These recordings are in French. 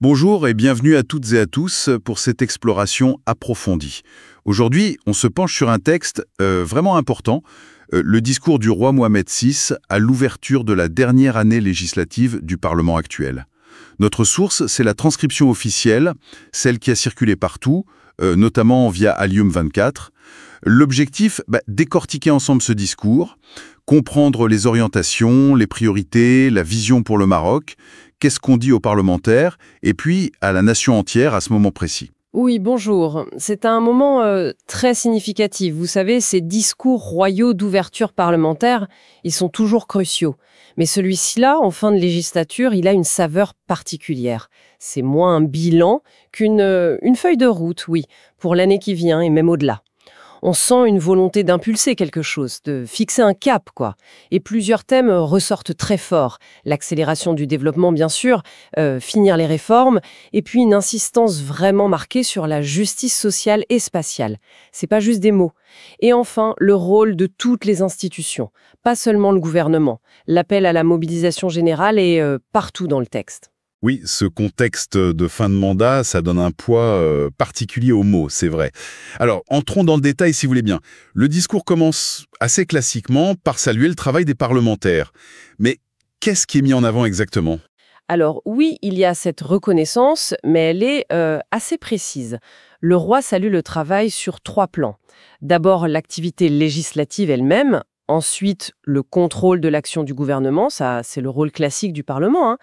Bonjour et bienvenue à toutes et à tous pour cette exploration approfondie. Aujourd'hui, on se penche sur un texte vraiment important, le discours du roi Mohamed VI à l'ouverture de la dernière année législative du Parlement actuel. Notre source, c'est la transcription officielle, celle qui a circulé partout, notamment via Alioum 24. L'objectif, décortiquer ensemble ce discours, comprendre les orientations, les priorités, la vision pour le Maroc, qu'est-ce qu'on dit aux parlementaires, et puis à la nation entière à ce moment précis. Oui, bonjour. C'est un moment très significatif. Vous savez, ces discours royaux d'ouverture parlementaire, ils sont toujours cruciaux. Mais celui-ci-là, en fin de législature, il a une saveur particulière. C'est moins un bilan qu'une feuille de route, oui, pour l'année qui vient et même au-delà. On sent une volonté d'impulser quelque chose, de fixer un cap, quoi. Et plusieurs thèmes ressortent très fort. L'accélération du développement, bien sûr, finir les réformes, et puis une insistance vraiment marquée sur la justice sociale et spatiale. C'est pas juste des mots. Et enfin, le rôle de toutes les institutions, pas seulement le gouvernement. L'appel à la mobilisation générale est partout dans le texte. Oui, ce contexte de fin de mandat, ça donne un poids particulier aux mots, c'est vrai. Alors, entrons dans le détail si vous voulez bien. Le discours commence assez classiquement par saluer le travail des parlementaires. Mais qu'est-ce qui est mis en avant exactement? Alors oui, il y a cette reconnaissance, mais elle est assez précise. Le roi salue le travail sur 3 plans. D'abord, l'activité législative elle-même. Ensuite, le contrôle de l'action du gouvernement, ça c'est le rôle classique du Parlement, hein.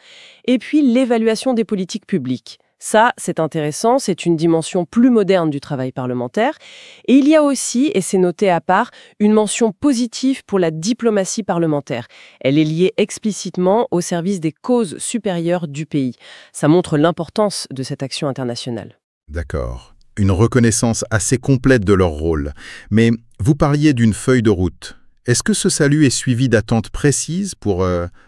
Et puis l'évaluation des politiques publiques. Ça, c'est intéressant, c'est une dimension plus moderne du travail parlementaire. Et il y a aussi, et c'est noté à part, une mention positive pour la diplomatie parlementaire. Elle est liée explicitement au service des causes supérieures du pays. Ça montre l'importance de cette action internationale. D'accord. Une reconnaissance assez complète de leur rôle. Mais vous parliez d'une feuille de route. Est-ce que ce salut est suivi d'attentes précises pour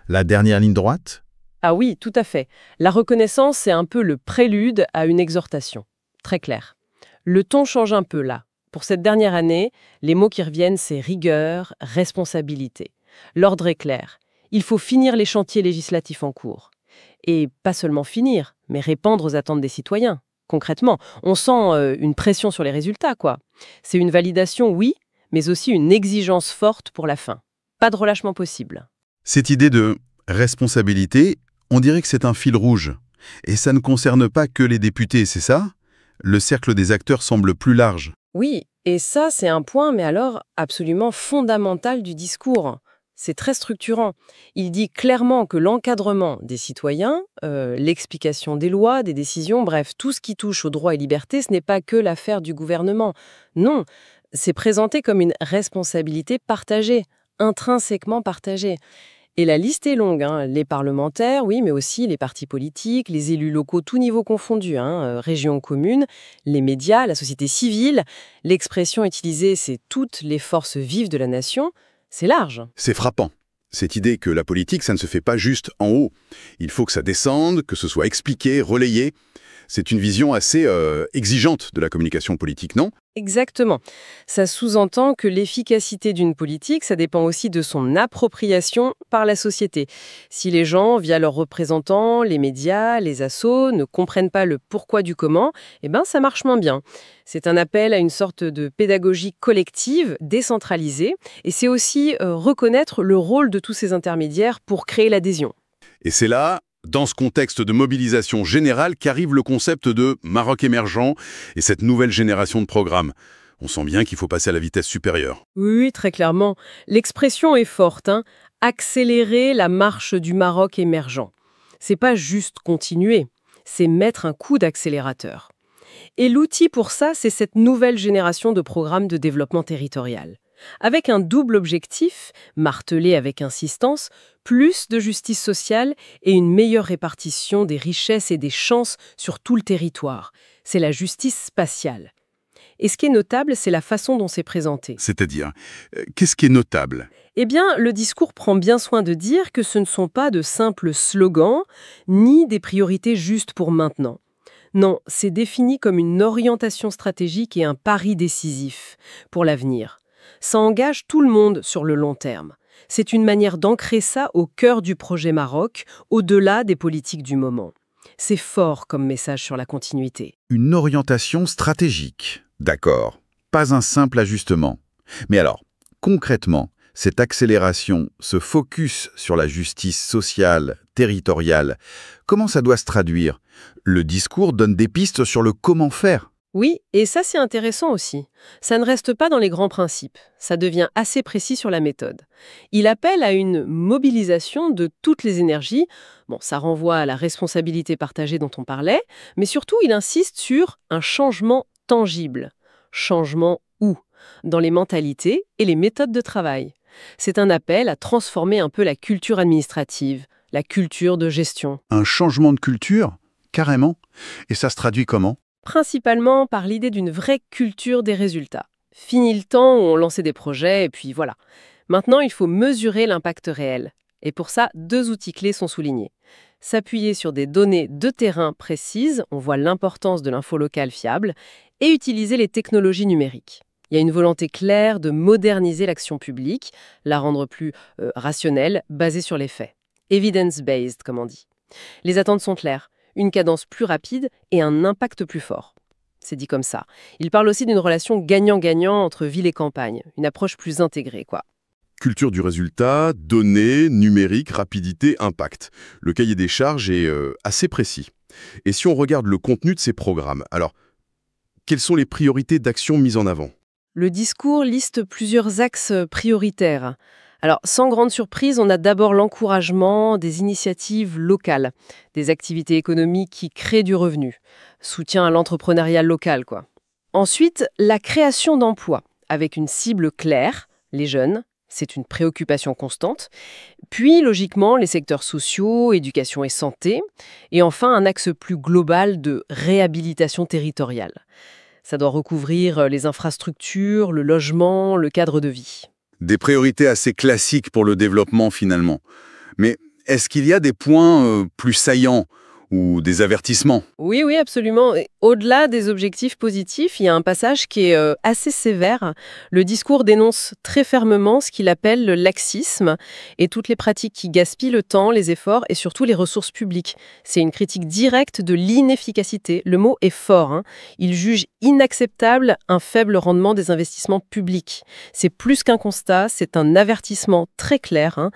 la dernière ligne droite? Ah oui, tout à fait. La reconnaissance, c'est un peu le prélude à une exhortation. Très clair. Le ton change un peu là. Pour cette dernière année, les mots qui reviennent, c'est rigueur, responsabilité. L'ordre est clair. Il faut finir les chantiers législatifs en cours. Et pas seulement finir, mais répondre aux attentes des citoyens. Concrètement, on sent une pression sur les résultats, quoi. C'est une validation, oui, mais aussi une exigence forte pour la fin. Pas de relâchement possible. Cette idée de responsabilité, on dirait que c'est un fil rouge. Et ça ne concerne pas que les députés, c'est ça? Le cercle des acteurs semble plus large. Oui, et ça, c'est un point, mais alors absolument fondamental du discours. C'est très structurant. Il dit clairement que l'encadrement des citoyens, l'explication des lois, des décisions, bref, tout ce qui touche aux droits et libertés, ce n'est pas que l'affaire du gouvernement. Non, c'est présenté comme une responsabilité partagée, intrinsèquement partagée. Et la liste est longue, hein. Les parlementaires, oui, mais aussi les partis politiques, les élus locaux, tout niveau confondu, hein, régions, communes, les médias, la société civile. L'expression utilisée, c'est toutes les forces vives de la nation. C'est large. C'est frappant. Cette idée que la politique, ça ne se fait pas juste en haut. Il faut que ça descende, que ce soit expliqué, relayé. C'est une vision assez exigeante de la communication politique, non? Exactement. Ça sous-entend que l'efficacité d'une politique, ça dépend aussi de son appropriation par la société. Si les gens, via leurs représentants, les médias, les assos, ne comprennent pas le pourquoi du comment, eh ben ça marche moins bien. C'est un appel à une sorte de pédagogie collective, décentralisée, et c'est aussi reconnaître le rôle de tous ces intermédiaires pour créer l'adhésion. Et c'est là, dans ce contexte de mobilisation générale, qu'arrive le concept de Maroc émergent et cette nouvelle génération de programmes. On sent bien qu'il faut passer à la vitesse supérieure. Oui, très clairement. L'expression est forte, hein. Accélérer la marche du Maroc émergent. C'est pas juste continuer, c'est mettre un coup d'accélérateur. Et l'outil pour ça, c'est cette nouvelle génération de programmes de développement territorial. Avec un double objectif, martelé avec insistance, plus de justice sociale et une meilleure répartition des richesses et des chances sur tout le territoire. C'est la justice spatiale. Et ce qui est notable, c'est la façon dont c'est présenté. C'est-à-dire, qu'est-ce qui est notable? Eh bien, le discours prend bien soin de dire que ce ne sont pas de simples slogans, ni des priorités justes pour maintenant. Non, c'est défini comme une orientation stratégique et un pari décisif pour l'avenir. Ça engage tout le monde sur le long terme. C'est une manière d'ancrer ça au cœur du projet Maroc, au-delà des politiques du moment. C'est fort comme message sur la continuité. Une orientation stratégique. D'accord. Pas un simple ajustement. Mais alors, concrètement, cette accélération, ce focus sur la justice sociale, territoriale, comment ça doit se traduire? Le discours donne des pistes sur le comment faire. Oui, et ça c'est intéressant aussi. Ça ne reste pas dans les grands principes, ça devient assez précis sur la méthode. Il appelle à une mobilisation de toutes les énergies. Bon, ça renvoie à la responsabilité partagée dont on parlait, mais surtout il insiste sur un changement tangible. Changement où? Dans les mentalités et les méthodes de travail. C'est un appel à transformer un peu la culture administrative, la culture de gestion. Un changement de culture? Carrément. Et ça se traduit comment? Principalement par l'idée d'une vraie culture des résultats. Fini le temps où on lançait des projets et puis voilà. Maintenant, il faut mesurer l'impact réel. Et pour ça, 2 outils clés sont soulignés. S'appuyer sur des données de terrain précises, on voit l'importance de l'info locale fiable, et utiliser les technologies numériques. Il y a une volonté claire de moderniser l'action publique, la rendre plus rationnelle, basée sur les faits. Evidence-based, comme on dit. Les attentes sont claires. Une cadence plus rapide et un impact plus fort. C'est dit comme ça. Il parle aussi d'une relation gagnant-gagnant entre ville et campagne, une approche plus intégrée, quoi. Culture du résultat, données, numérique, rapidité, impact. Le cahier des charges est assez précis. Et si on regarde le contenu de ces programmes, alors, quelles sont les priorités d'action mises en avant? Le discours liste plusieurs axes prioritaires. Alors, sans grande surprise, on a d'abord l'encouragement des initiatives locales, des activités économiques qui créent du revenu, soutien à l'entrepreneuriat local, quoi. Ensuite, la création d'emplois, avec une cible claire, les jeunes, c'est une préoccupation constante. Puis, logiquement, les secteurs sociaux, éducation et santé. Et enfin, un axe plus global de réhabilitation territoriale. Ça doit recouvrir les infrastructures, le logement, le cadre de vie. Des priorités assez classiques pour le développement finalement. Mais est-ce qu'il y a des points plus saillants ou des avertissements? Oui, oui, absolument. Et au-delà des objectifs positifs, il y a un passage qui est assez sévère. Le discours dénonce très fermement ce qu'il appelle le laxisme et toutes les pratiques qui gaspillent le temps, les efforts et surtout les ressources publiques. C'est une critique directe de l'inefficacité. Le mot est fort, hein. Il juge inacceptable un faible rendement des investissements publics. C'est plus qu'un constat, c'est un avertissement très clair, hein.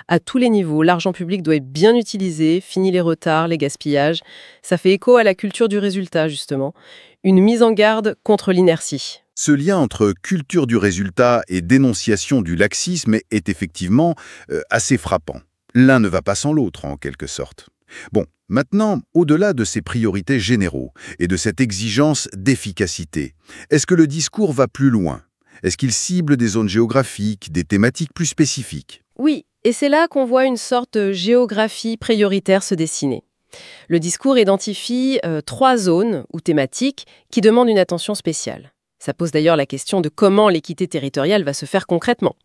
À tous les niveaux, l'argent public doit être bien utilisé, fini les retards, les gaspillages. Ça fait écho à la culture du résultat, justement. Une mise en garde contre l'inertie. Ce lien entre culture du résultat et dénonciation du laxisme est effectivement assez frappant. L'un ne va pas sans l'autre, en quelque sorte. Bon, maintenant, au-delà de ces priorités généraux et de cette exigence d'efficacité, est-ce que le discours va plus loin? Est-ce qu'il cible des zones géographiques, des thématiques plus spécifiques? Oui, et c'est là qu'on voit une sorte de géographie prioritaire se dessiner. Le discours identifie 3 zones ou thématiques qui demandent une attention spéciale. Ça pose d'ailleurs la question de comment l'équité territoriale va se faire concrètement.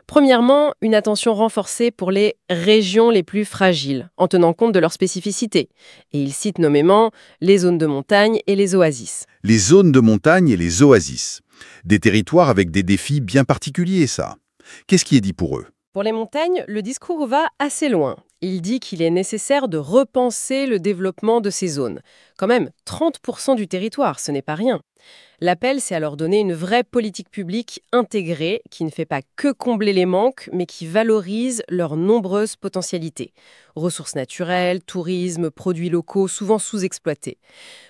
Premièrement, une attention renforcée pour les régions les plus fragiles, en tenant compte de leurs spécificités. Et il cite nommément les zones de montagne et les oasis. Les zones de montagne et les oasis. Des territoires avec des défis bien particuliers, ça. Qu'est-ce qui est dit pour eux? Pour les montagnes, le discours va assez loin. Il dit qu'il est nécessaire de repenser le développement de ces zones. Quand même, 30% du territoire, ce n'est pas rien. L'appel, c'est à leur donner une vraie politique publique intégrée qui ne fait pas que combler les manques, mais qui valorise leurs nombreuses potentialités. Ressources naturelles, tourisme, produits locaux, souvent sous-exploités.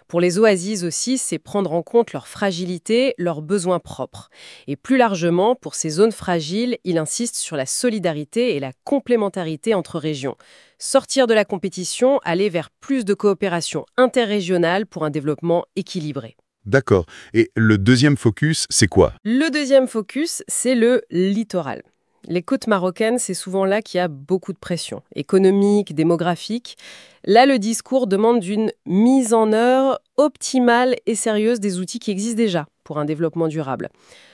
Pour les oasis aussi, c'est prendre en compte leur fragilité, leurs besoins propres. Et plus largement, pour ces zones fragiles, il insiste sur la solidarité et la complémentarité entre régions. Sortir de la compétition, aller vers plus de coopération interrégionale pour un développement équilibré. D'accord. Et le deuxième focus, c'est quoi? Le deuxième focus, c'est le littoral. Les côtes marocaines, c'est souvent là qu'il y a beaucoup de pression, économique, démographique. Là, le discours demande une mise en œuvre optimale et sérieuse des outils qui existent déjà pour un développement durable.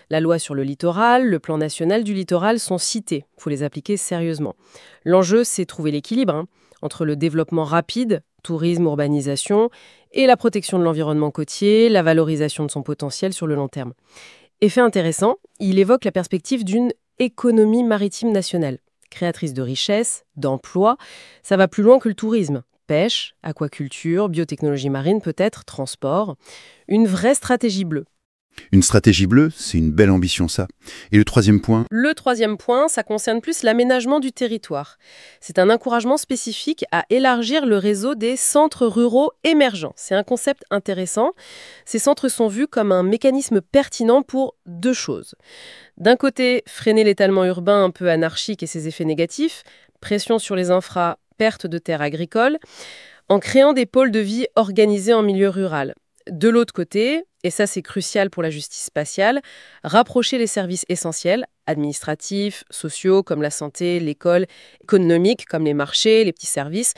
La loi sur le littoral, le plan national du littoral sont cités. Il faut les appliquer sérieusement. L'enjeu, c'est trouver l'équilibre entre le développement rapide, tourisme, urbanisation, et la protection de l'environnement côtier, la valorisation de son potentiel sur le long terme. Effet intéressant, il évoque la perspective d'une économie maritime nationale, créatrice de richesses, d'emplois. Ça va plus loin que le tourisme. Pêche, aquaculture, biotechnologie marine peut-être, transport. Une vraie stratégie bleue. Une stratégie bleue, c'est une belle ambition ça. Et le troisième point? Le troisième point, ça concerne plus l'aménagement du territoire. C'est un encouragement spécifique à élargir le réseau des centres ruraux émergents. C'est un concept intéressant. Ces centres sont vus comme un mécanisme pertinent pour deux choses. D'un côté, freiner l'étalement urbain un peu anarchique et ses effets négatifs, pression sur les infras, perte de terres agricoles, en créant des pôles de vie organisés en milieu rural. De l'autre côté, et ça c'est crucial pour la justice spatiale, rapprocher les services essentiels, administratifs, sociaux comme la santé, l'école, économiques comme les marchés, les petits services,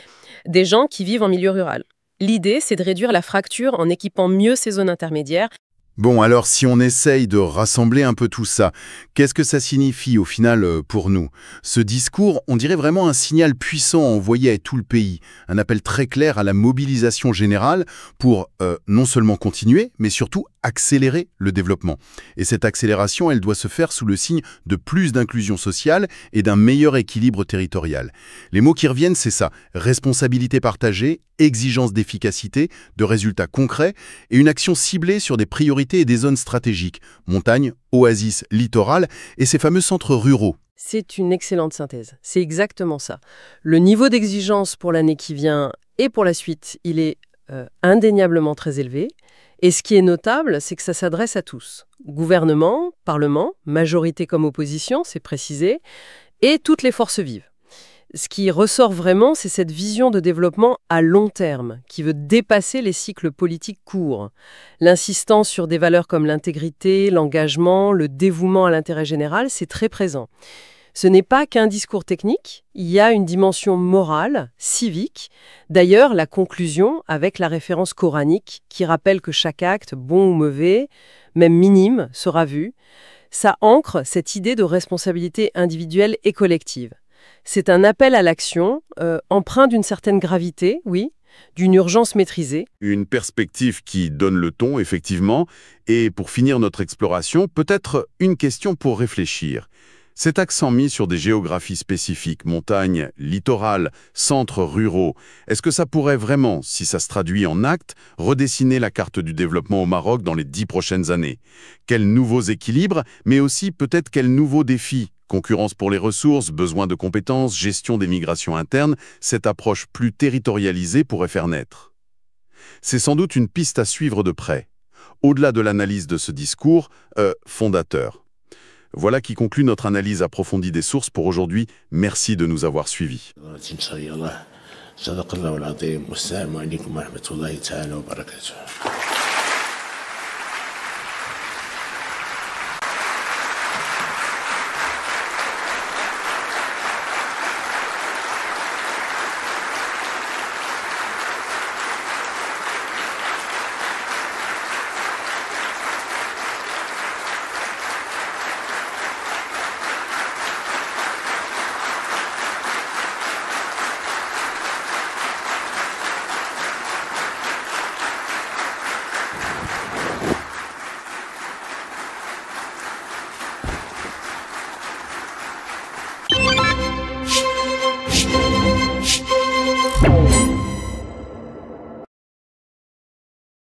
des gens qui vivent en milieu rural. L'idée, c'est de réduire la fracture en équipant mieux ces zones intermédiaires. Bon, alors si on essaye de rassembler un peu tout ça, qu'est-ce que ça signifie au final pour nous? Ce discours, on dirait vraiment un signal puissant envoyé à tout le pays, un appel très clair à la mobilisation générale pour non seulement continuer, mais surtout accélérer le développement. Et cette accélération, elle doit se faire sous le signe de plus d'inclusion sociale et d'un meilleur équilibre territorial. Les mots qui reviennent, c'est ça: responsabilité partagée, exigence d'efficacité, de résultats concrets et une action ciblée sur des priorités et des zones stratégiques, montagne, oasis, littoral et ces fameux centres ruraux. C'est une excellente synthèse. C'est exactement ça. Le niveau d'exigence pour l'année qui vient et pour la suite, il est indéniablement très élevé. Et ce qui est notable, c'est que ça s'adresse à tous. Gouvernement, Parlement, majorité comme opposition, c'est précisé, et toutes les forces vives. Ce qui ressort vraiment, c'est cette vision de développement à long terme, qui veut dépasser les cycles politiques courts. L'insistance sur des valeurs comme l'intégrité, l'engagement, le dévouement à l'intérêt général, c'est très présent. Ce n'est pas qu'un discours technique, il y a une dimension morale, civique. D'ailleurs, la conclusion avec la référence coranique qui rappelle que chaque acte, bon ou mauvais, même minime, sera vu, ça ancre cette idée de responsabilité individuelle et collective. C'est un appel à l'action, empreint d'une certaine gravité, oui, d'une urgence maîtrisée. Une perspective qui donne le ton, effectivement. Et pour finir notre exploration, peut-être une question pour réfléchir. Cet accent mis sur des géographies spécifiques, montagnes, littoral, centres ruraux, est-ce que ça pourrait vraiment, si ça se traduit en actes, redessiner la carte du développement au Maroc dans les 10 prochaines années? Quels nouveaux équilibres, mais aussi peut-être quels nouveaux défis? Concurrence pour les ressources, besoin de compétences, gestion des migrations internes, cette approche plus territorialisée pourrait faire naître. C'est sans doute une piste à suivre de près, au-delà de l'analyse de ce discours fondateur. Voilà qui conclut notre analyse approfondie des sources pour aujourd'hui. Merci de nous avoir suivis. صدق الله العظيم والسلام عليكم ورحمة الله تعالى وبركاته